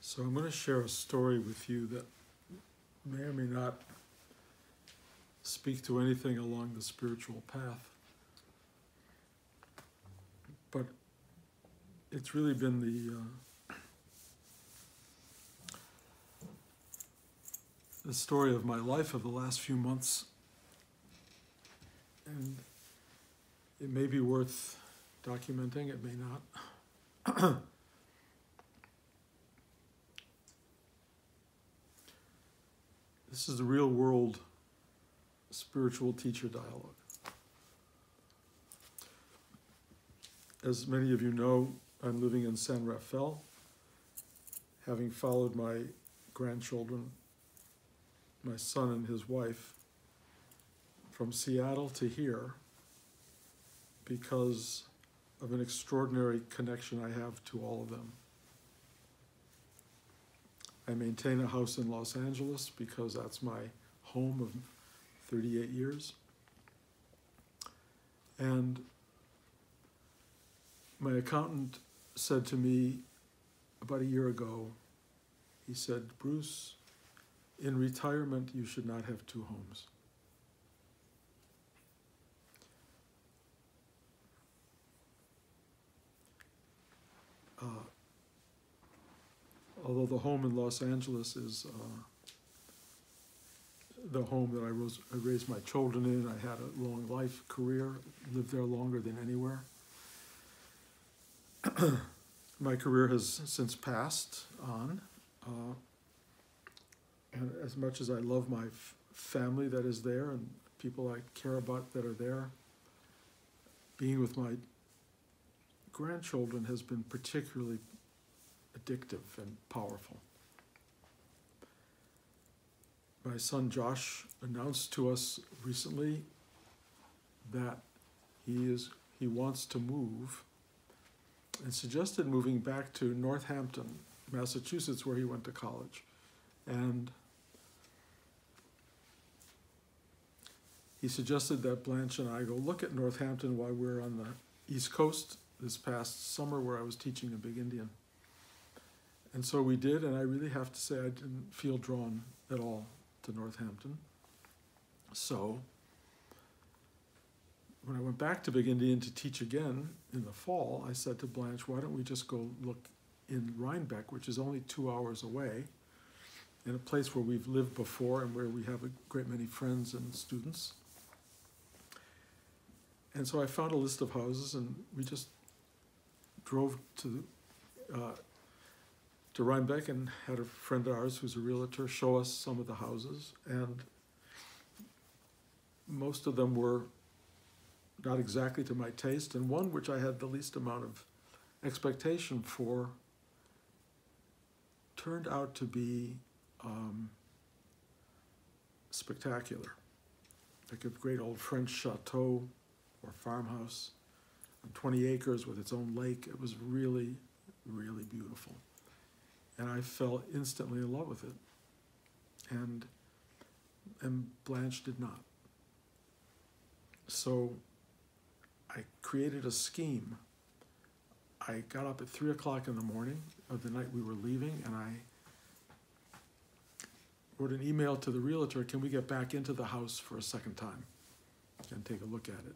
So I'm going to share a story with you that may or may not speak to anything along the spiritual path. But it's really been the story of my life of the last few months. And it may be worth documenting, it may not. This is the real world spiritual teacher dialogue. As many of you know, I'm living in San Rafael, having followed my grandchildren, my son and his wife, from Seattle to here because of an extraordinary connection I have to all of them. I maintain a house in Los Angeles because that's my home of 38 years. And my accountant said to me about a year ago, he said, "Bruce, in retirement, you should not have two homes." Although the home in Los Angeles is the home that I raised my children in, I had a long life career, lived there longer than anywhere. My career has since passed on, and as much as I love my family that is there and people I care about that are there, being with my grandchildren has been particularly addictive and powerful. My son Josh announced to us recently that he wants to move and suggested moving back to Northampton, Massachusetts, where he went to college. And he suggested that Blanche and I go look at Northampton while we were on the East Coast this past summer where I was teaching a Big Indian. And so we did, and I really have to say I didn't feel drawn at all to Northampton. So when I went back to Big Indian to teach again in the fall, I said to Blanche, why don't we just go look in Rhinebeck, which is only 2 hours away, in a place where we've lived before and where we have a great many friends and students. And so I found a list of houses, and we just drove to Rhinebeck and had a friend of ours who's a realtor show us some of the houses, and most of them were not exactly to my taste, and one which I had the least amount of expectation for turned out to be spectacular, like a great old French chateau or farmhouse on 20 acres with its own lake. It was really, really beautiful. And I fell instantly in love with it. And Blanche did not. So I created a scheme. I got up at 3 o'clock in the morning of the night we were leaving, and I wrote an email to the realtor, can we get back into the house for a second time and take a look at it?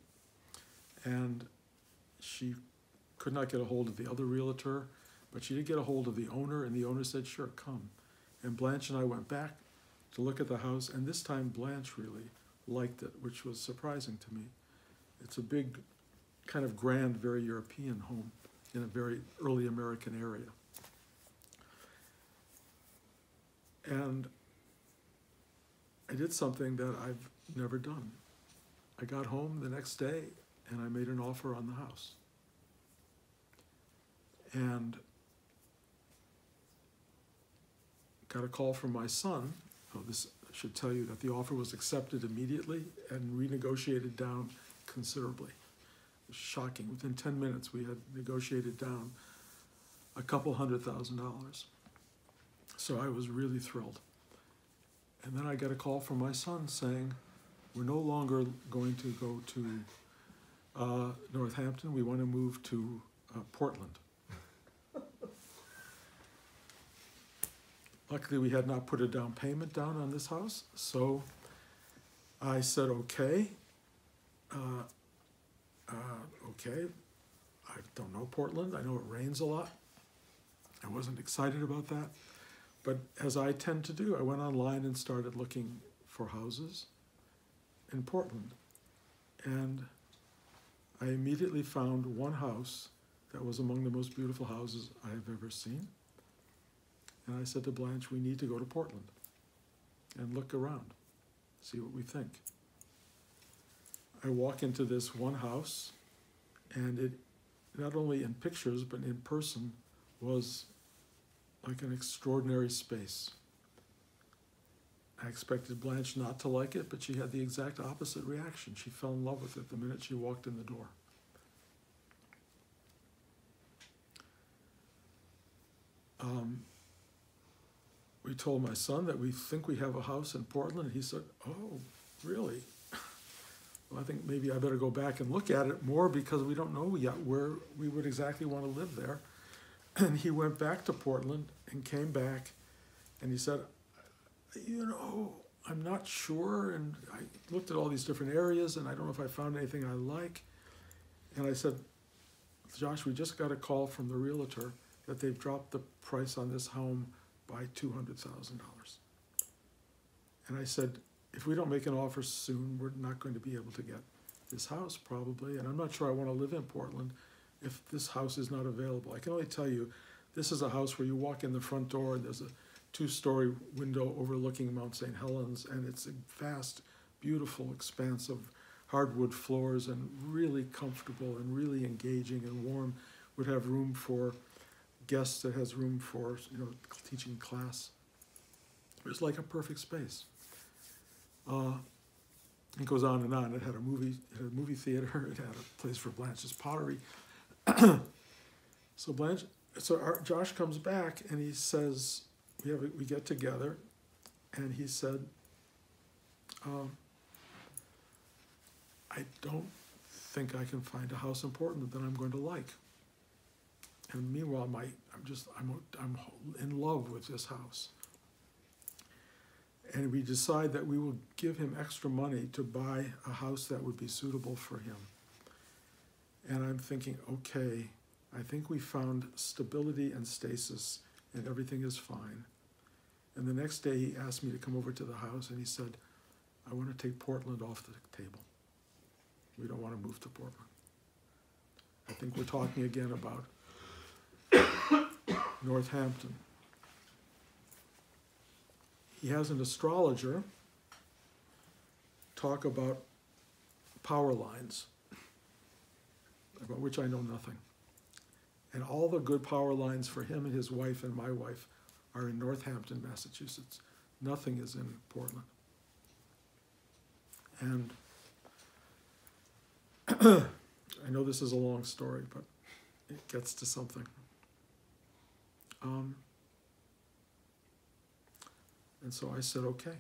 And she could not get a hold of the other realtor, but she did get a hold of the owner, and the owner said, sure, come. And Blanche and I went back to look at the house, and this time Blanche really liked it, which was surprising to me. It's a big, kind of grand, very European home in a very early American area. And I did something that I've never done. I got home the next day, and I made an offer on the house. And got a call from my son. Oh, this I should tell you that the offer was accepted immediately and renegotiated down considerably. It was shocking. Within 10 minutes, we had negotiated down a couple $100,000. So I was really thrilled. And then I got a call from my son saying, we're no longer going to go to Northampton. We want to move to Portland. Luckily, we had not put a down payment down on this house, so I said, okay, okay, I don't know Portland, I know it rains a lot. I wasn't excited about that, but as I tend to do, I went online and started looking for houses in Portland. And I immediately found one house that was among the most beautiful houses I have ever seen. And I said to Blanche, we need to go to Portland and look around, see what we think. I walk into this one house, and it, not only in pictures, but in person, was like an extraordinary space. I expected Blanche not to like it, but she had the exact opposite reaction. She fell in love with it the minute she walked in the door. We told my son that we think we have a house in Portland, and he said, oh, really? Well, I think maybe I better go back and look at it more because we don't know yet where we would exactly want to live there. And he went back to Portland and came back, and he said, you know, I'm not sure, and I looked at all these different areas, and I don't know if I found anything I like. And I said, Josh, we just got a call from the realtor that they've dropped the price on this home by $200,000. And I said, if we don't make an offer soon, we're not going to be able to get this house probably, and I'm not sure I want to live in Portland if this house is not available. I can only tell you, this is a house where you walk in the front door and there's a 2-story window overlooking Mount St. Helens, and it's a vast, beautiful expanse of hardwood floors and really comfortable and really engaging and warm. Would have room for guests, that has room for, you know, teaching class. It was like a perfect space. It goes on and on. It had a movie theater. It had a place for Blanche's pottery. So Josh comes back and he says, we get together, and he said, I don't think I can find a house in Portland that I'm going to like. And meanwhile, I'm in love with this house. And we decide that we will give him extra money to buy a house that would be suitable for him. And I'm thinking, okay, I think we found stability and stasis, and everything is fine. And the next day he asked me to come over to the house, and he said, I want to take Portland off the table. We don't want to move to Portland. I think we're talking again about Northampton. He has an astrologer talk about power lines, about which I know nothing. And all the good power lines for him and his wife and my wife are in Northampton, Massachusetts. Nothing is in Portland. And I know this is a long story, but it gets to something. And so I said, okay,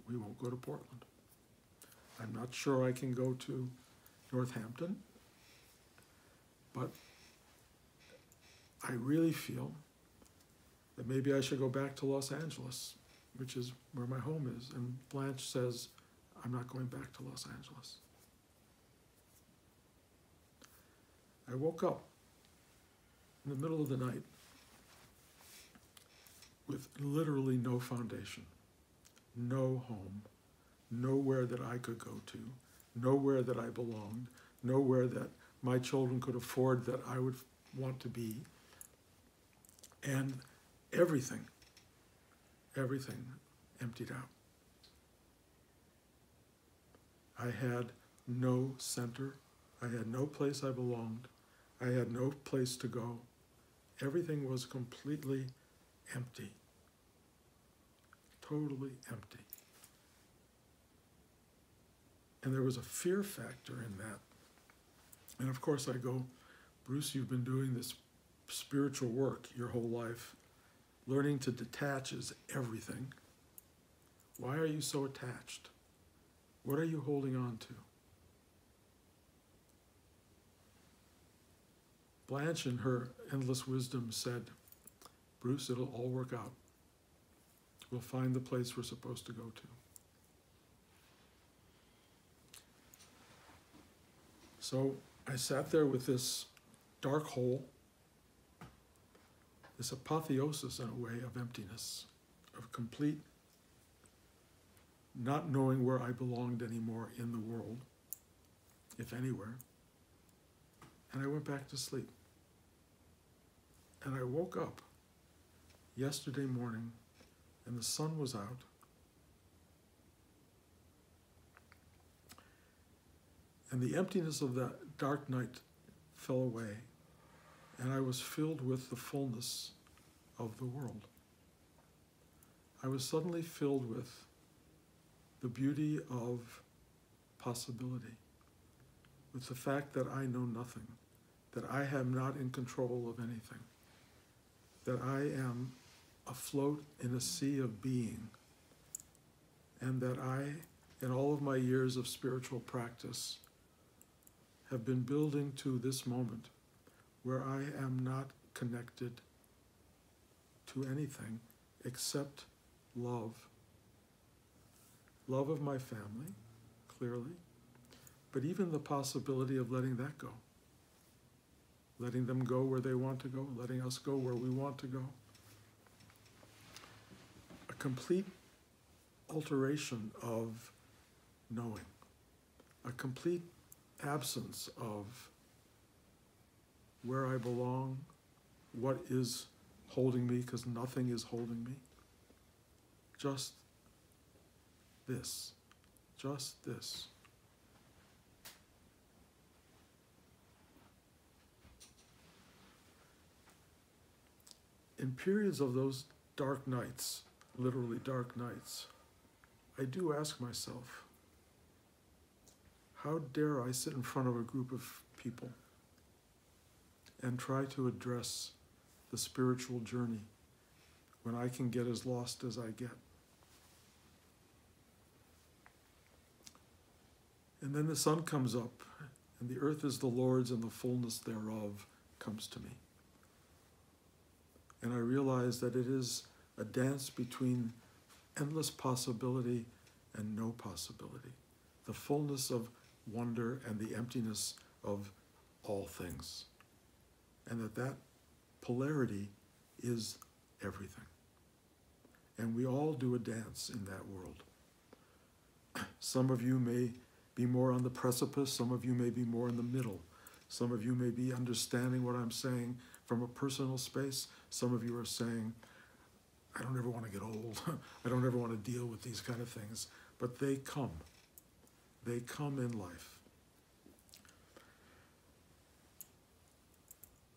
we won't go to Portland. I'm not sure I can go to Northampton, but I really feel that maybe I should go back to Los Angeles, which is where my home is. And Blanche says, I'm not going back to Los Angeles. I woke up in the middle of the night with literally no foundation, no home, nowhere that I could go to, nowhere that I belonged, nowhere that my children could afford that I would want to be. And everything emptied out. I had no center. I had no place I belonged. I had no place to go. Everything was completely empty. Totally empty. And there was a fear factor in that. And of course I go, Bruce, you've been doing this spiritual work your whole life. Learning to detach is everything. Why are you so attached? What are you holding on to? Blanche, in her endless wisdom, said, Bruce, it'll all work out. We'll find the place we're supposed to go to. So I sat there with this dark hole, this apotheosis in a way of emptiness, of complete not knowing where I belonged anymore in the world, if anywhere. And I went back to sleep. And I woke up yesterday morning and the sun was out. And the emptiness of that dark night fell away, and I was filled with the fullness of the world. I was suddenly filled with the beauty of possibility, with the fact that I know nothing, that I am not in control of anything, that I am afloat in a sea of being, and that I, in all of my years of spiritual practice, have been building to this moment where I am not connected to anything except love. Love of my family, clearly, but even the possibility of letting that go. Letting them go where they want to go, letting us go where we want to go. A complete alteration of knowing, a complete absence of where I belong, what is holding me, because nothing is holding me. Just this. Just this. In periods of those dark nights, literally dark nights, I do ask myself, how dare I sit in front of a group of people and try to address the spiritual journey when I can get as lost as I get? And then the sun comes up, and the earth is the Lord's, and the fullness thereof comes to me. And I realize that it is a dance between endless possibility and no possibility, the fullness of wonder and the emptiness of all things, and that polarity is everything. And we all do a dance in that world. Some of you may be more on the precipice, some of you may be more in the middle, some of you may be understanding what I'm saying from a personal space, some of you are saying, I don't ever want to get old, I don't ever want to deal with these kind of things, but they come in life.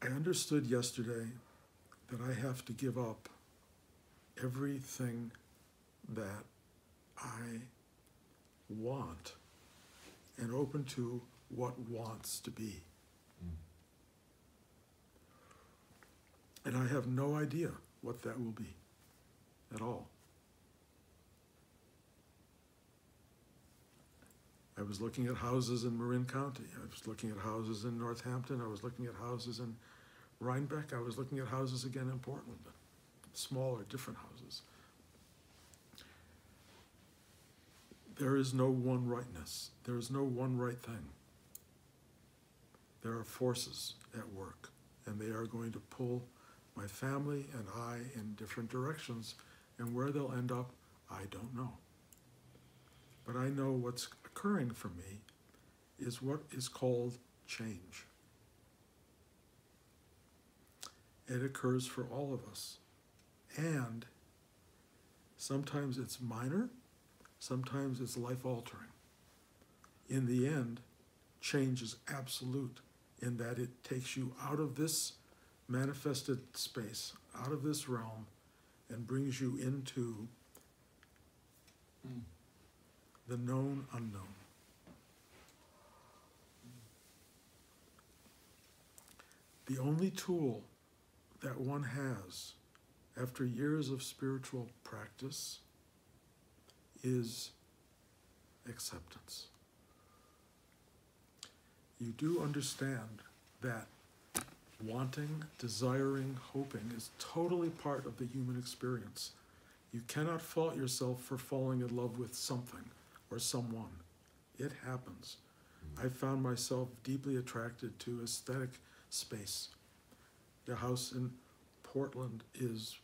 I understood yesterday that I have to give up everything that I want and open to what wants to be. And I have no idea what that will be at all. I was looking at houses in Marin County. I was looking at houses in Northampton. I was looking at houses in Rhinebeck. I was looking at houses again in Portland, smaller, different houses. There is no one rightness. There is no one right thing. There are forces at work, and they are going to pull my family and I in different directions, and where they'll end up, I don't know. But I know what's occurring for me is what is called change. It occurs for all of us. And sometimes it's minor, sometimes it's life-altering. In the end, change is absolute in that it takes you out of this manifested space, out of this realm, and brings you into the known unknown. The only tool that one has after years of spiritual practice is acceptance. You do understand that Wanting, desiring, hoping is totally part of the human experience. You cannot fault yourself for falling in love with something or someone. It happens. I found myself deeply attracted to aesthetic space. The house in Portland is,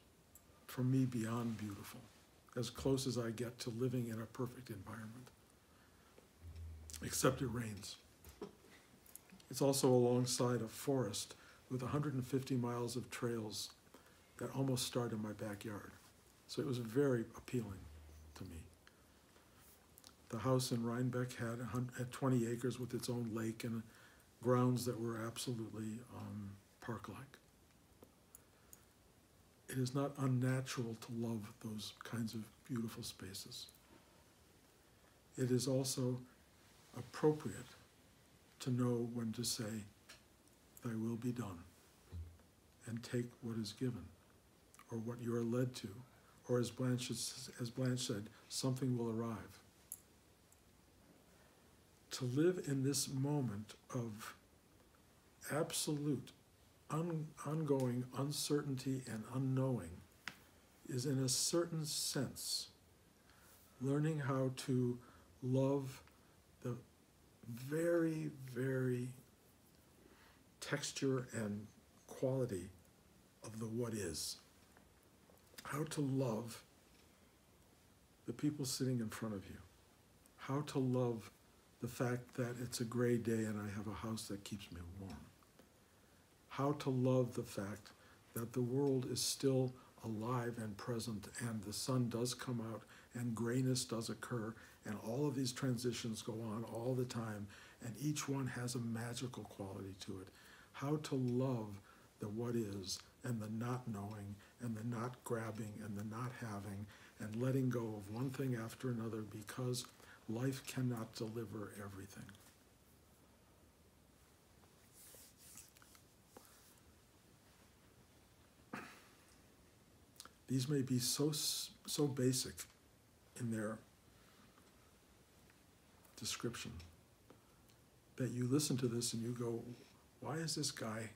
for me, beyond beautiful, as close as I get to living in a perfect environment, except it rains. It's also alongside a forest with 150 miles of trails that almost start in my backyard. So it was very appealing to me. The house in Rhinebeck had 20 acres with its own lake and grounds that were absolutely park-like. It is not unnatural to love those kinds of beautiful spaces. It is also appropriate to know when to say, "Thy will be done," and take what is given, or what you are led to, or as Blanche said, something will arrive. To live in this moment of absolute, ongoing uncertainty and unknowing is, in a certain sense, learning how to love the very, very texture and quality of the what is. How to love the people sitting in front of you. How to love the fact that it's a gray day and I have a house that keeps me warm. How to love the fact that the world is still alive and present and the sun does come out and grayness does occur and all of these transitions go on all the time and each one has a magical quality to it. How to love the what is and the not knowing and the not grabbing and the not having and letting go of one thing after another because life cannot deliver everything. These may be so basic in their description that you listen to this and you go, why is this guy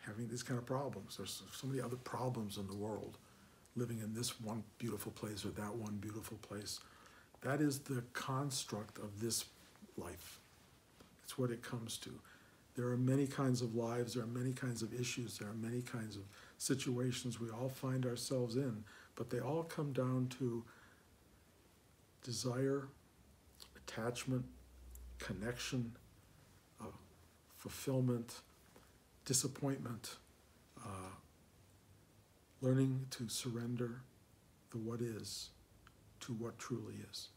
having these kind of problems? There's so many other problems in the world, living in this one beautiful place or that one beautiful place. That is the construct of this life. It's what it comes to. There are many kinds of lives, there are many kinds of issues, there are many kinds of situations we all find ourselves in, but they all come down to desire, attachment, connection, fulfillment, disappointment, learning to surrender the what is to what truly is.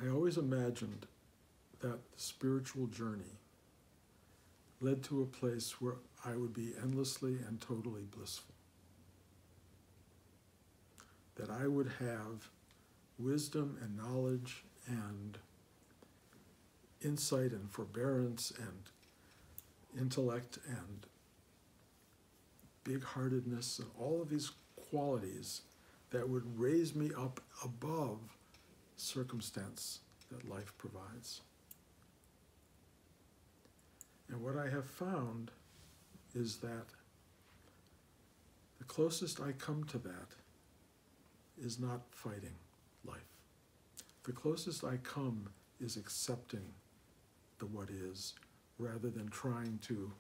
I always imagined that the spiritual journey led to a place where I would be endlessly and totally blissful. That I would have wisdom and knowledge and insight and forbearance and intellect and big-heartedness and all of these qualities that would raise me up above circumstance that life provides. And what I have found is that the closest I come to that is not fighting life. The closest I come is accepting the what is rather than trying to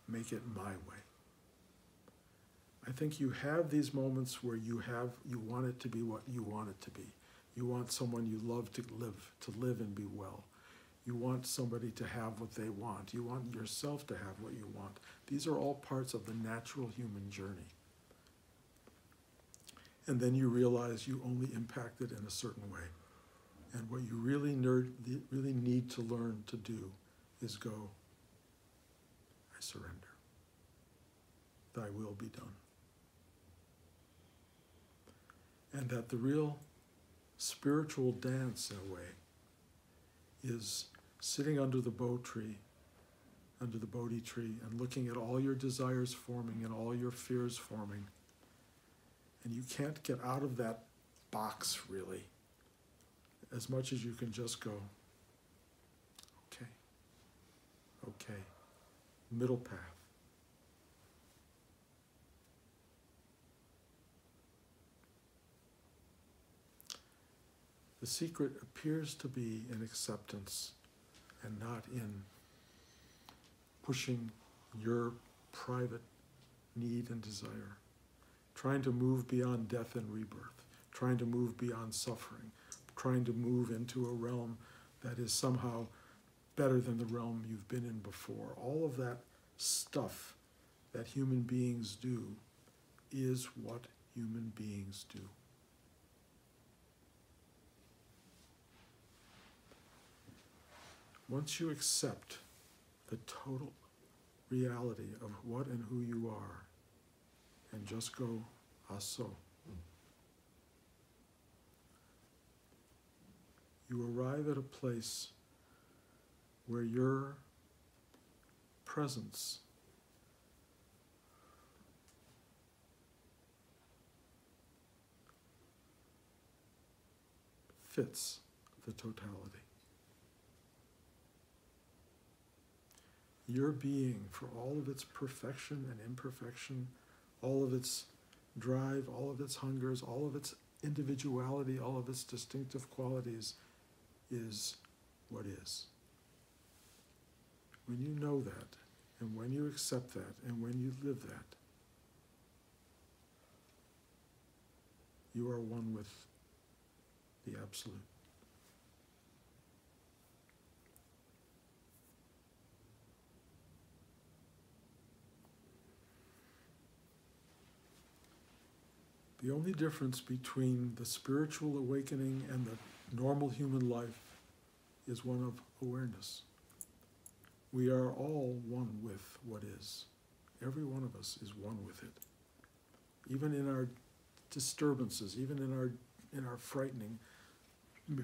make it my way. I think you have these moments where you want it to be what you want it to be. You want someone you love to live and be well. You want somebody to have what they want. You want yourself to have what you want. These are all parts of the natural human journey. And then you realize you only impact it in a certain way. And what you really need to learn to do is go, I surrender. Thy will be done. And that the real spiritual dance, in a way, is sitting under the Bodhi tree, and looking at all your desires forming and all your fears forming, And you can't get out of that box, really, as much as you can just go, okay, okay, middle path. The secret appears to be in acceptance and not in pushing your private need and desire, trying to move beyond death and rebirth, trying to move beyond suffering, trying to move into a realm that is somehow better than the realm you've been in before. All of that stuff that human beings do is what human beings do. Once you accept the total reality of what and who you are, and just go, aso, you arrive at a place where your presence fits the totality. Your being, for all of its perfection and imperfection, all of its drive, all of its hungers, all of its individuality, all of its distinctive qualities, is what is. When you know that, and when you accept that, and when you live that, you are one with the Absolute. The only difference between the spiritual awakening and the normal human life is one of awareness. We are all one with what is. Every one of us is one with it. Even in our disturbances, even in our frightening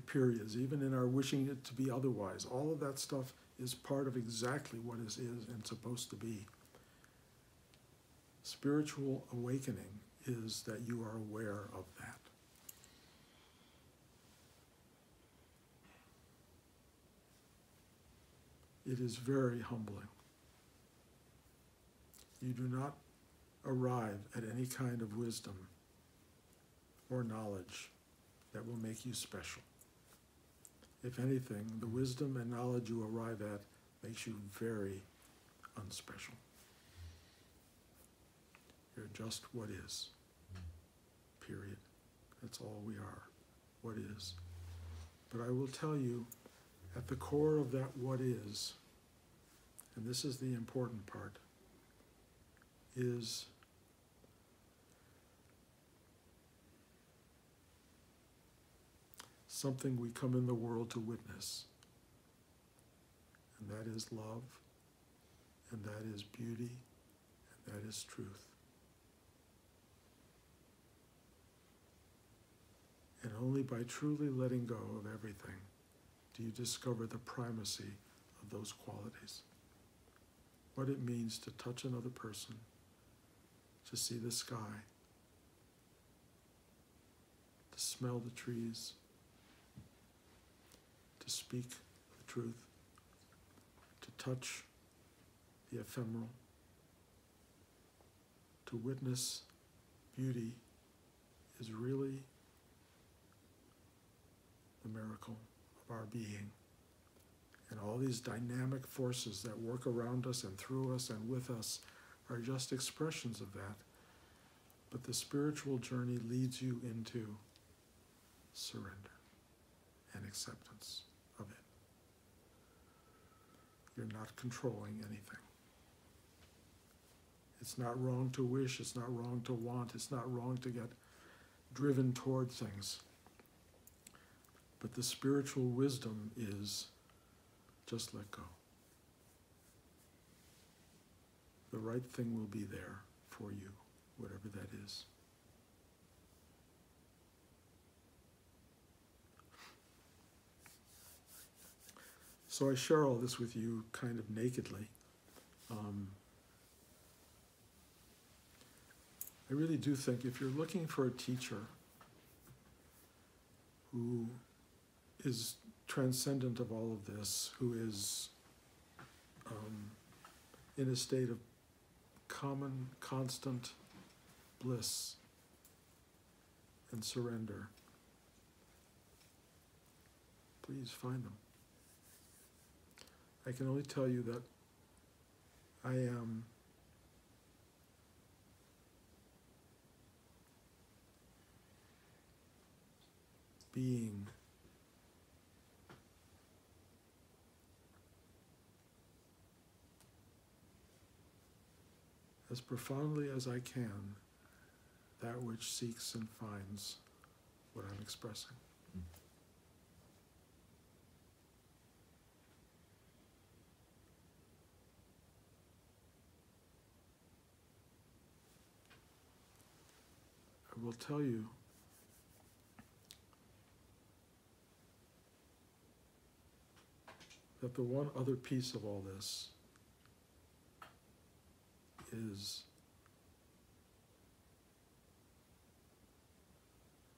periods, even in our wishing it to be otherwise, all of that stuff is part of exactly what is and supposed to be. Spiritual awakening is that you are aware of that. It is very humbling. You do not arrive at any kind of wisdom or knowledge that will make you special. If anything, the wisdom and knowledge you arrive at makes you very unspecial. You're just what is. Period. That's all we are. What is. But I will tell you, at the core of that what is, and this is the important part, is something we come in the world to witness. And that is love, and that is beauty, and that is truth. And only by truly letting go of everything do you discover the primacy of those qualities. What it means to touch another person, to see the sky, to smell the trees, to speak the truth, to touch the ephemeral, to witness beauty is really the miracle of our being. And all these dynamic forces that work around us and through us and with us are just expressions of that. But the spiritual journey leads you into surrender and acceptance of it. You're not controlling anything. It's not wrong to wish, it's not wrong to want, it's not wrong to get driven toward things. But the spiritual wisdom is just let go. The right thing will be there for you, whatever that is. So I share all this with you kind of nakedly. I really do think if you're looking for a teacher who is transcendent of all of this, who is in a state of common, constant bliss and surrender, please find them. I can only tell you that I am being as profoundly as I can that which seeks and finds what I'm expressing. I will tell you that the one other piece of all this is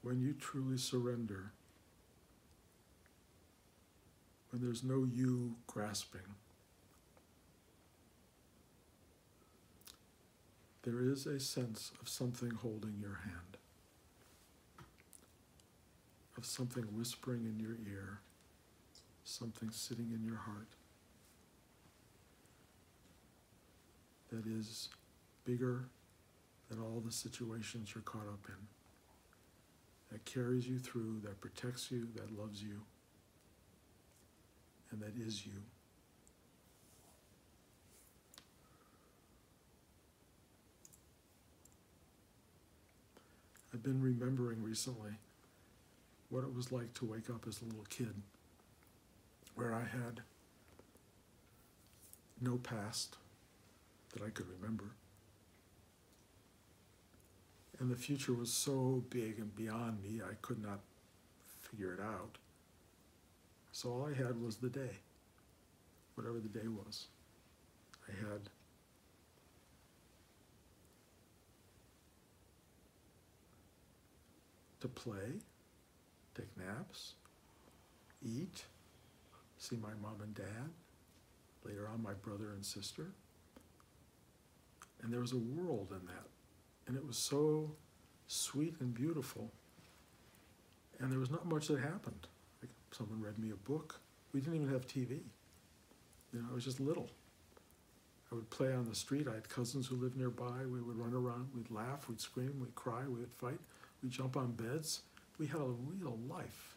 when you truly surrender, when there's no you grasping, there is a sense of something holding your hand, of something whispering in your ear, something sitting in your heart that is bigger than all the situations you're caught up in, that carries you through, that protects you, that loves you, and that is you. I've been remembering recently what it was like to wake up as a little kid, where I had no past that I could remember. And the future was so big and beyond me, I could not figure it out. So all I had was the day, whatever the day was. I had to play, take naps, eat, see my mom and dad, later on my brother and sister. And there was a world in that. And it was so sweet and beautiful. And there was not much that happened. Like someone read me a book. We didn't even have TV. You know, I was just little. I would play on the street. I had cousins who lived nearby. We would run around. We'd laugh. We'd scream. We'd cry. We'd fight. We'd jump on beds. We had a real life.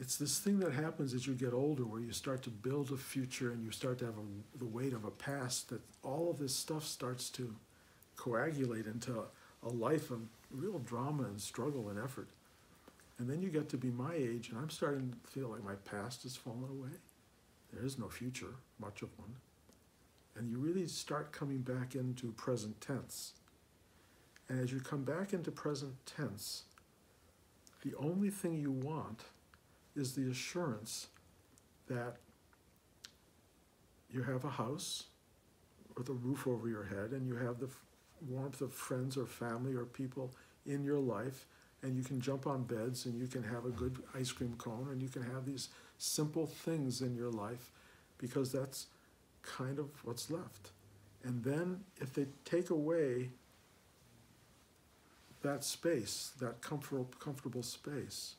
It's this thing that happens as you get older where you start to build a future and you start to have the weight of a past, that all of this stuff starts to coagulate into a life of real drama and struggle and effort. And then you get to be my age and I'm starting to feel like my past has fallen away. There is no future, much of one. And you really start coming back into present tense. And as you come back into present tense, the only thing you want is the assurance that you have a house with a roof over your head and you have the warmth of friends or family or people in your life, and you can jump on beds and you can have a good ice cream cone and you can have these simple things in your life, because that's kind of what's left. And then if they take away that space, that comfortable space,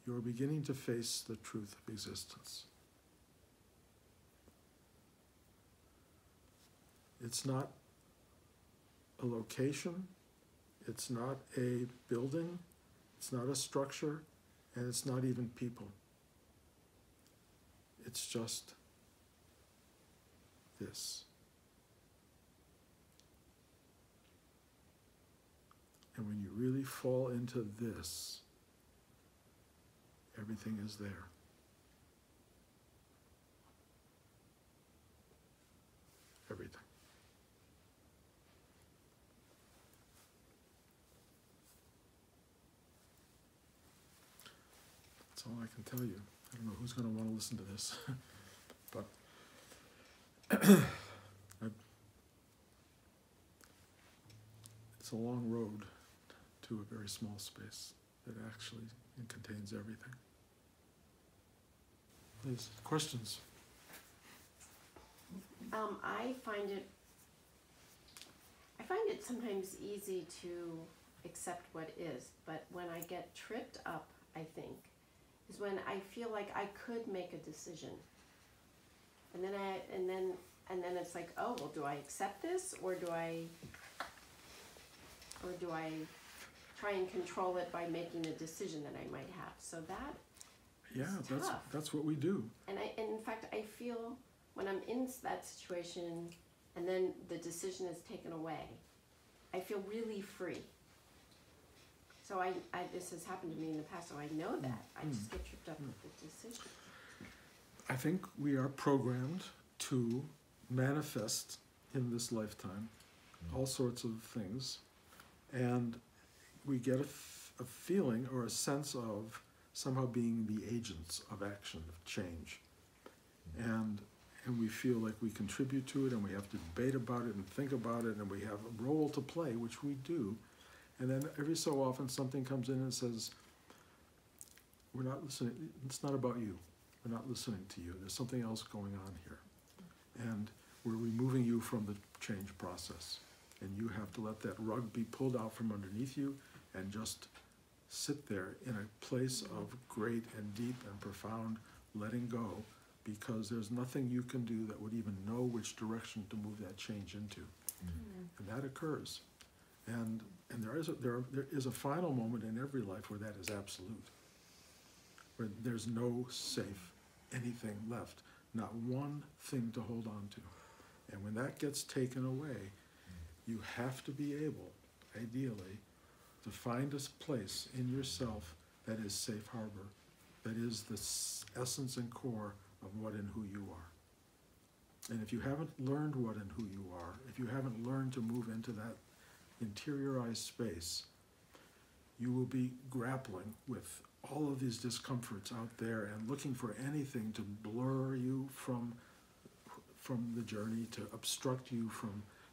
you're beginning to face the truth of existence. It's not a location, it's not a building, it's not a structure, and it's not even people. It's just this. And when you really fall into this, everything is there. Everything. That's all I can tell you. I don't know who's going to want to listen to this, but It's a long road to a very small space that actually contains everything. Please, questions? I find it sometimes easy to accept what is, but when I get tripped up, I think, is when I feel like I could make a decision. And then it's like, oh, well, do I accept this, or do I try and control it by making a decision that I might have? So that That's what we do. And in fact, I feel when I'm in that situation and then the decision is taken away, I feel really free. So this has happened to me in the past, so I know that. I just get tripped up with the decision. I think we are programmed to manifest in this lifetime all sorts of things, and we get a feeling or a sense of somehow being the agents of action, of change. And we feel like we contribute to it, and we have to debate about it and think about it, and we have a role to play, which we do. And then every so often something comes in and says, we're not listening, it's not about you. We're not listening to you. There's something else going on here. And we're removing you from the change process. And you have to let that rug be pulled out from underneath you and just sit there in a place of great and deep and profound letting go, because there's nothing you can do that would even know which direction to move that change into. And that occurs. And there is a final moment in every life where that is absolute, where there's no safe anything left, not one thing to hold on to. And when that gets taken away, you have to be able, ideally, to find a place in yourself that is safe harbor, that is the essence and core of what and who you are. And if you haven't learned what and who you are, if you haven't learned to move into that interiorized space, you will be grappling with all of these discomforts out there and looking for anything to blur you from the journey, to obstruct you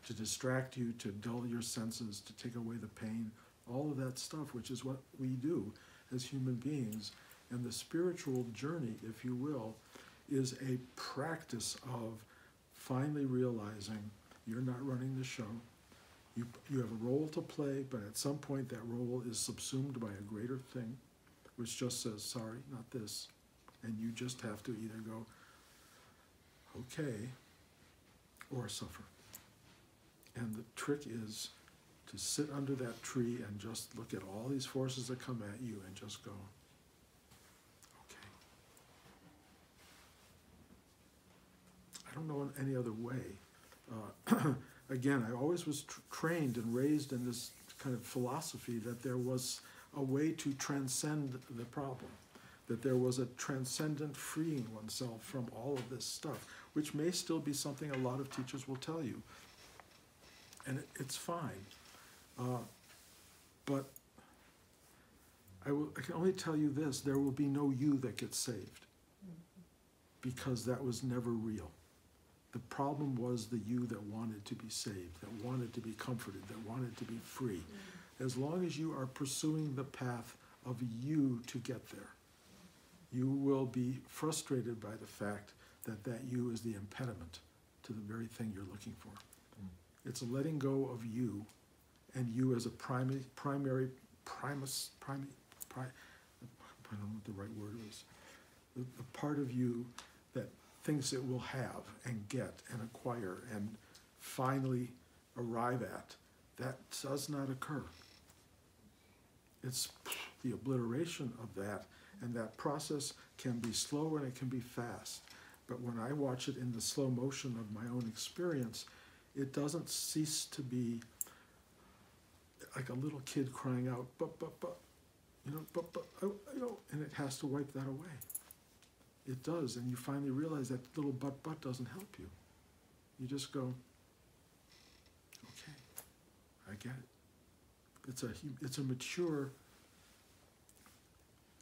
to distract you, to dull your senses, to take away the pain, all of that stuff, which is what we do as human beings. And the spiritual journey, if you will, is a practice of finally realizing you're not running the show. You have a role to play, but at some point that role is subsumed by a greater thing, which just says, sorry, not this. And you just have to either go, okay, or suffer. And the trick is to sit under that tree and just look at all these forces that come at you and just go, okay. I don't know any other way. Again, I always was trained and raised in this kind of philosophy that there was a way to transcend the problem, that there was a transcendent freeing oneself from all of this stuff, which may still be something a lot of teachers will tell you. And it's fine. But I can only tell you this, there will be no you that gets saved, because that was never real. The problem was the you that wanted to be saved, that wanted to be comforted, that wanted to be free. As long as you are pursuing the path of you to get there, you will be frustrated by the fact that that you is the impediment to the very thing you're looking for. It's a letting go of you, and you as a primus, I don't know what the right word is, the part of you that thinks it will have and get and acquire and finally arrive at, that does not occur. It's the obliteration of that, and that process can be slow and it can be fast. But when I watch it in the slow motion of my own experience, it doesn't cease to be like a little kid crying out, but, and it has to wipe that away. It does, and you finally realize that little but doesn't help you. You just go, okay, I get it. It's a mature,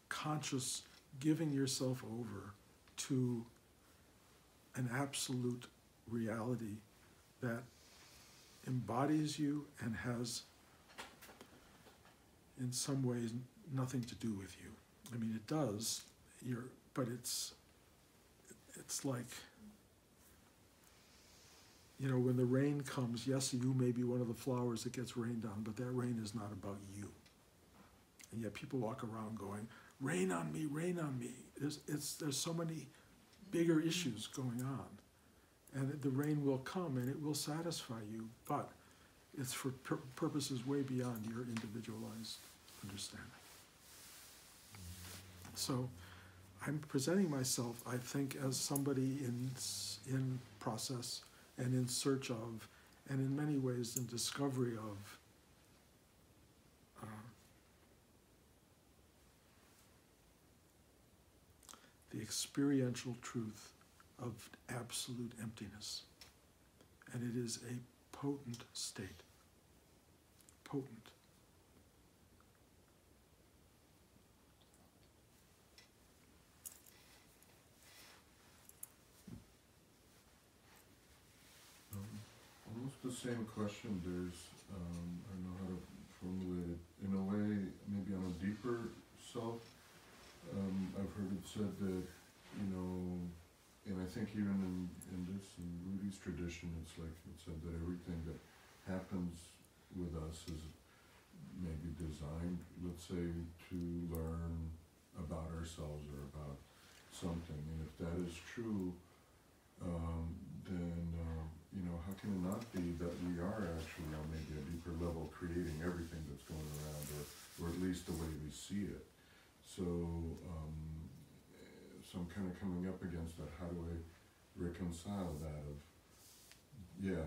conscious giving yourself over to an absolute reality that embodies you and has, in some ways, nothing to do with you. I mean, it does, but it's like, you know, when the rain comes, yes, you may be one of the flowers that gets rained on, but that rain is not about you. And yet people walk around going, rain on me, rain on me. There's so many bigger issues going on. And the rain will come and it will satisfy you, but it's for purposes way beyond your individualized understanding. So I'm presenting myself, I think, as somebody in process and in search of, and in many ways in discovery of, the experiential truth of absolute emptiness. And it is a potent state. Potent. Almost the same question. There's, I don't know how to formulate it. In a way, maybe on a deeper self, I've heard it said that, you know, and I think even in Rudy's tradition, it's like it said that everything that happens with us is maybe designed, let's say, to learn about ourselves or about something. And if that is true, then, you know, how can it not be that we are actually on maybe a deeper level creating everything that's going around, or at least the way we see it? So, so I'm kind of coming up against that. How do I reconcile that of, yeah,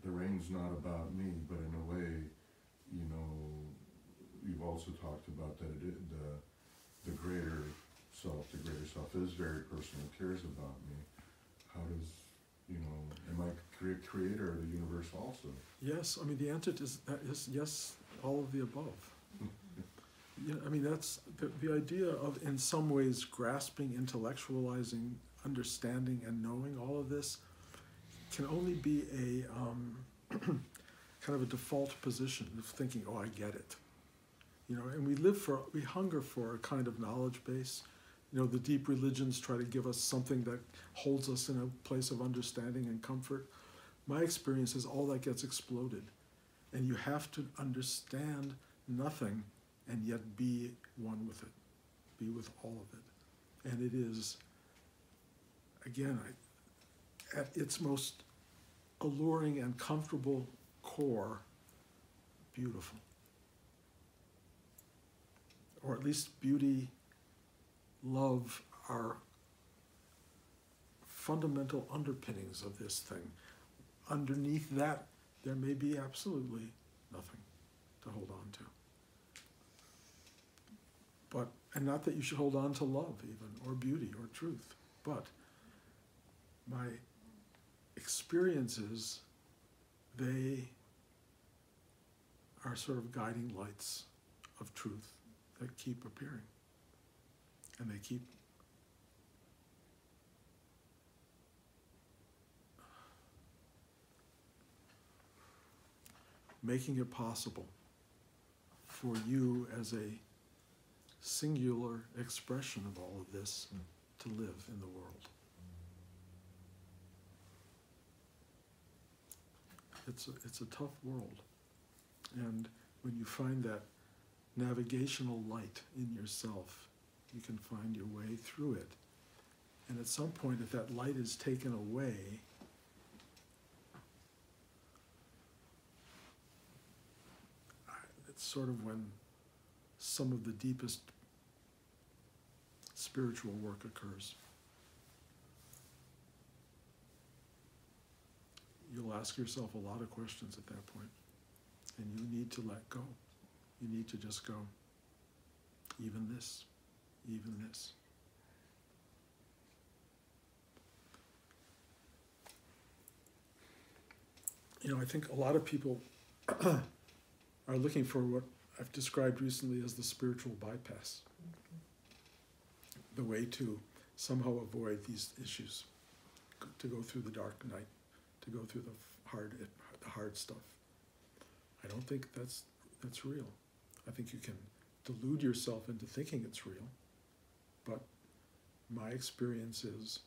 the rain's not about me, but in a way, you know, you've also talked about that the greater self is very personal, cares about me. How does, you know, am I creator of the universe also? Yes, I mean, the answer is yes, all of the above. Yeah, I mean, that's the idea of, in some ways, grasping, intellectualizing, understanding, and knowing all of this can only be a kind of a default position of thinking, oh, I get it. You know, and we hunger for a kind of knowledge base. You know, the deep religions try to give us something that holds us in a place of understanding and comfort. My experience is all that gets exploded. And you have to understand nothing and yet be one with it, be with all of it. And it is, again, at its most alluring and comfortable core, beautiful. Or at least beauty, love are fundamental underpinnings of this thing. Underneath that, there may be absolutely nothing to hold on to. But, and not that you should hold on to love even, or beauty, or truth, but my experiences, they are sort of guiding lights of truth that keep appearing. And they keep making it possible for you as a singular expression of all of this to live in the world. It's a tough world. And when you find that navigational light in yourself, you can find your way through it. And at some point, if that light is taken away, it's sort of when some of the deepest spiritual work occurs. You'll ask yourself a lot of questions at that point, and you need to let go. You need to just go, even this, even this. You know, I think a lot of people are looking for what I've described recently as the spiritual bypass. The way to somehow avoid these issues, to go through the dark night to go through the hard stuff. I don't think that's real. I think you can delude yourself into thinking it's real, but my experience is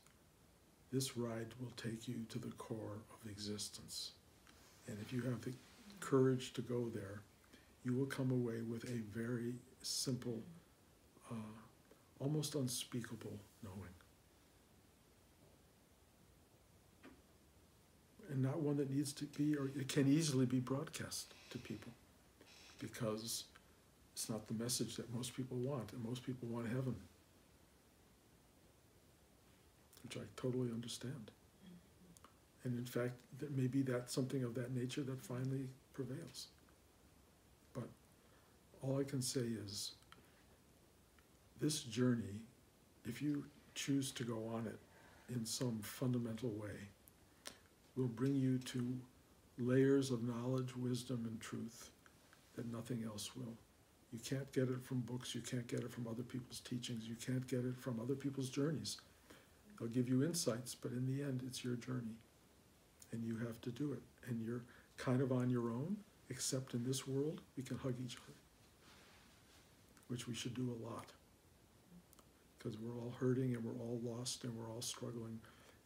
this ride will take you to the core of existence. And if you have the courage to go there, you will come away with a very simple, almost unspeakable knowing. And not one that needs to be, or it can easily be broadcast to people, because it's not the message that most people want, and most people want heaven, which I totally understand. And in fact, that maybe that's something of that nature that finally prevails. But all I can say is, this journey, if you choose to go on it in some fundamental way, will bring you to layers of knowledge, wisdom, and truth that nothing else will. You can't get it from books, you can't get it from other people's teachings, you can't get it from other people's journeys. They'll give you insights, but in the end, it's your journey. And you have to do it. And you're kind of on your own, except in this world, we can hug each other, which we should do a lot. Because we're all hurting, and we're all lost, and we're all struggling,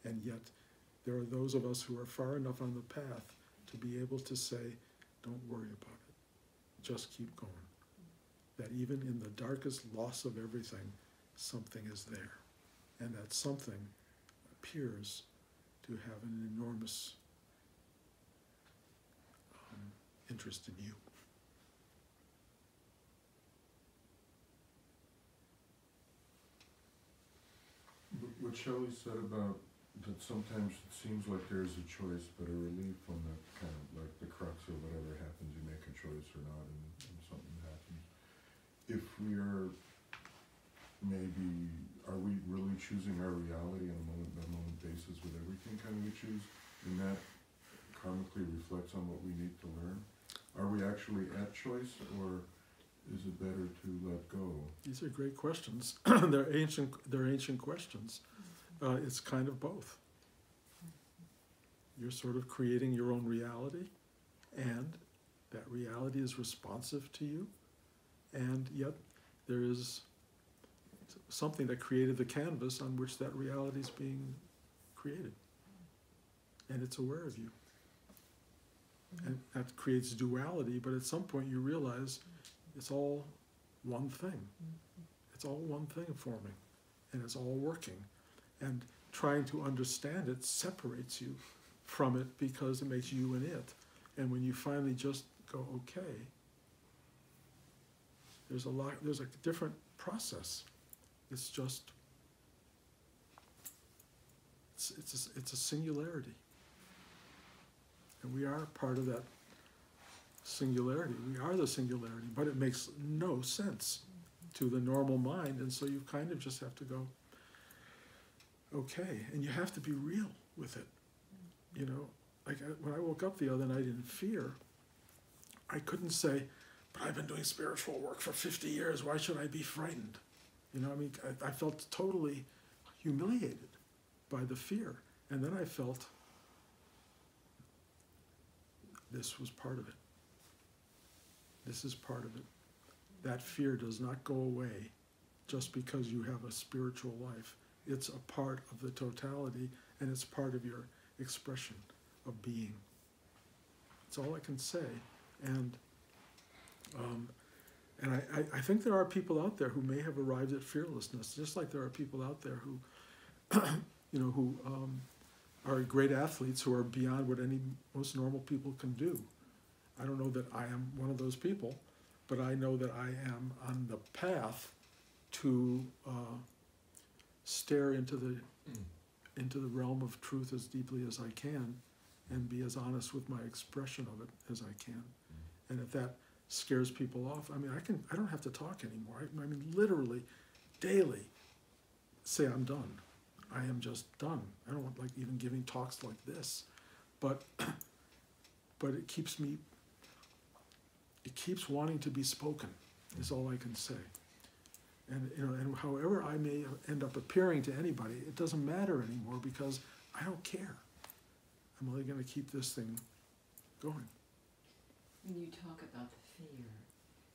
and yet there are those of us who are far enough on the path to be able to say, don't worry about it. Just keep going. That even in the darkest loss of everything, something is there. And that something appears to have an enormous interest in you. What Shelley said about that sometimes it seems like there's a choice, but a relief when the kind of like the crux of whatever happens, you make a choice or not, and something happens. If we are are we really choosing our reality on a moment-by-moment basis with everything kind of we choose, and that karmically reflects on what we need to learn? Are we actually at choice, or is it better to let go? These are great questions. They're ancient questions. It's kind of both. You're sort of creating your own reality, and that reality is responsive to you, and yet there is something that created the canvas on which that reality is being created, and it's aware of you. And that creates duality, but at some point you realize it's all one thing. It's all one thing forming, and it's all working. And trying to understand it separates you from it because it makes you and it. And when you finally just go, okay, there's a different process. It's just, it's a singularity. And we are part of that singularity. We are the singularity, but it makes no sense to the normal mind, and so you kind of just have to go, okay, and you have to be real with it. You know, like when I woke up the other night in fear, I couldn't say, but I've been doing spiritual work for 50 years, why should I be frightened? You know, I mean, I felt totally humiliated by the fear, and then I felt this was part of it. This is part of it. That fear does not go away just because you have a spiritual life. It's a part of the totality, and it's part of your expression of being. That's all I can say. And I think there are people out there who may have arrived at fearlessness, just like there are people out there who, you know, who are great athletes who are beyond what most normal people can do. I don't know that I am one of those people, but I know that I am on the path to stare into the realm of truth as deeply as I can, and be as honest with my expression of it as I can. And if that scares people off, I mean, I don't have to talk anymore. I mean, literally, daily, say I'm done. I am just done. I don't want like even giving talks like this, but it keeps wanting to be spoken, is all I can say. And you know, and however I may end up appearing to anybody, it doesn't matter anymore because I don't care. I'm only going to keep this thing going. When you talk about the fear,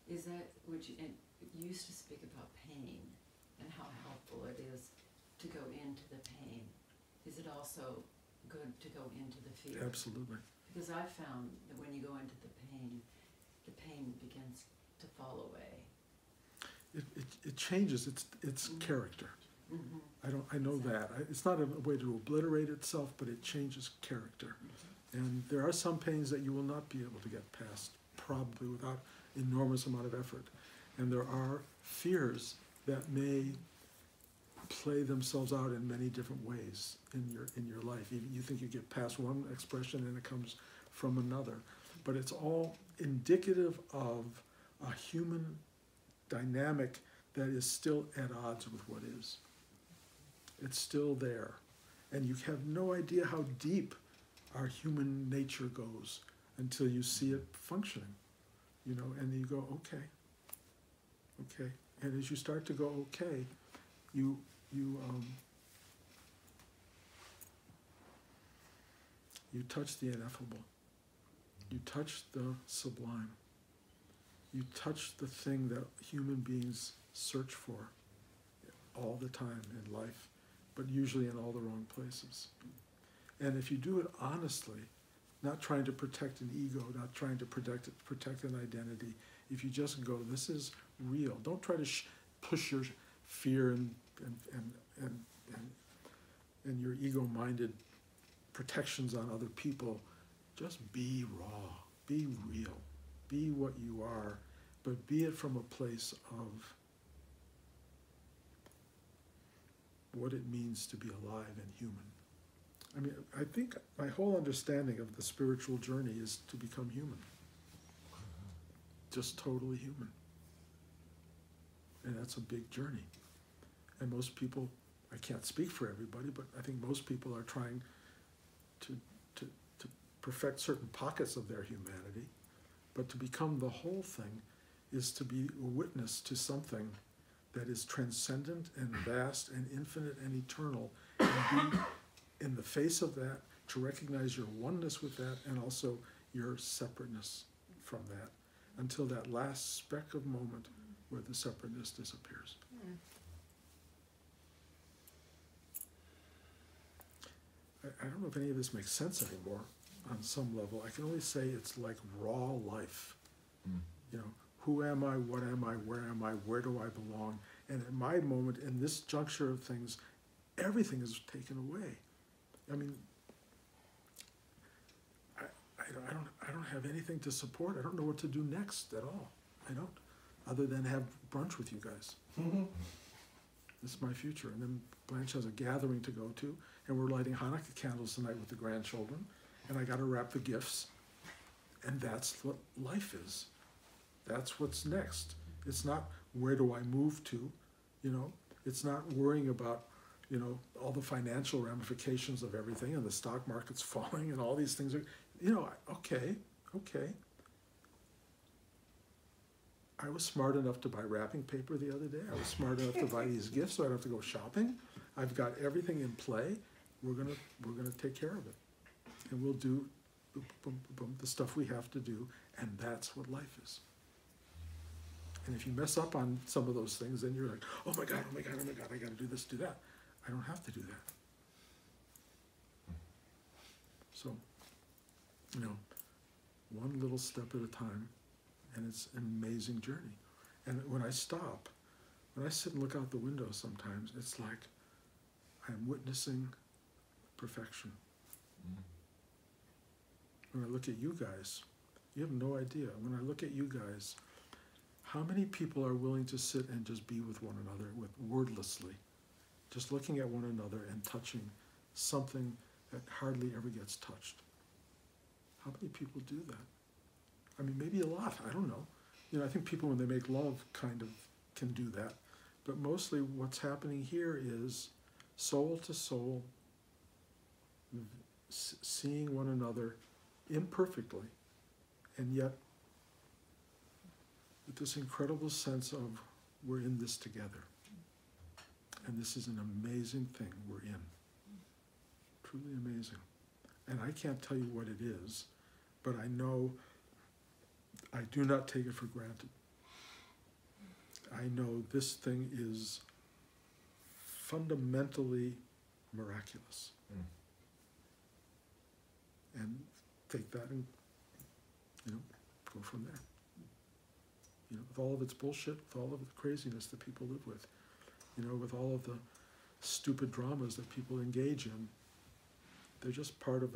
is that what you, and you used to speak about pain and how helpful it is to go into the pain. Is it also good to go into the fear? Absolutely. Because I've found that when you go into the pain begins to fall away. It changes its character. Mm-hmm. I know that. It's not a way to obliterate itself, but it changes character. And there are some pains that you will not be able to get past, probably without enormous amount of effort. And there are fears that may play themselves out in many different ways in your life. You think you get past one expression and it comes from another. But it's all indicative of a human dynamic that is still at odds with what is. It's still there. And you have no idea how deep our human nature goes until you see it functioning, you know, and you go, okay. And as you start to go, okay, you touch the ineffable. You touch the sublime. You touch the thing that human beings search for all the time in life, but usually in all the wrong places. And if you do it honestly, not trying to protect an ego, not trying to protect an identity, if you just go, this is real. Don't try to push your fear and your ego-minded protections on other people. Just be raw, be real, be what you are, but be it from a place of what it means to be alive and human. I mean, I think my whole understanding of the spiritual journey is to become human. Just totally human. And that's a big journey. And most people, I can't speak for everybody, but I think most people are trying to perfect certain pockets of their humanity. But to become the whole thing is to be a witness to something that is transcendent and vast and infinite and eternal, and be in the face of that, to recognize your oneness with that and also your separateness from that, until that last speck of moment where the separateness disappears. I don't know if any of this makes sense anymore on some level. I can only say it's like raw life. You know, who am I, what am I, where do I belong? And at my moment, in this juncture of things, everything is taken away. I mean, I don't have anything to support. I don't know what to do next at all. I don't, other than have brunch with you guys. This is my future. And then Blanche has a gathering to go to, and we're lighting Hanukkah candles tonight with the grandchildren, and I got to wrap the gifts. And that's what life is. That's what's next. It's not where do I move to, you know. It's not worrying about, you know, all the financial ramifications of everything and the stock market's falling and all these things are, you know, okay. I was smart enough to buy wrapping paper the other day. I was smart enough to buy these gifts so I don't have to go shopping. I've got everything in play. We're gonna take care of it. And we'll do the stuff we have to do, and that's what life is. And if you mess up on some of those things, then you're like, oh my God, I gotta do this, do that. I don't have to do that. So, you know, one little step at a time, and it's an amazing journey. And when I stop, when I sit and look out the window sometimes, it's like I'm witnessing perfection. When I look at you guys, you have no idea. When I look at you guys, how many people are willing to sit and just be with one another, wordlessly, just looking at one another and touching something that hardly ever gets touched? How many people do that? I mean, maybe a lot, I don't know. You know, I think people when they make love kind of can do that. But mostly what's happening here is soul to soul, seeing one another imperfectly, and yet with this incredible sense of we're in this together. And this is an amazing thing we're in. Truly amazing. and I can't tell you what it is, but I know I do not take it for granted. I know this thing is fundamentally miraculous. And take that and, go from there. With all of its bullshit, with all of the craziness that people live with, with all of the stupid dramas that people engage in, they're just part of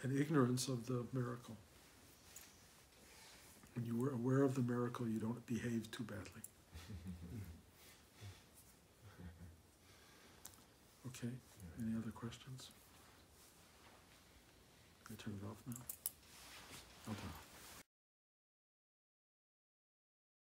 an ignorance of the miracle. When you are aware of the miracle, you don't behave too badly. Okay, any other questions? Can I turn it off now? Okay.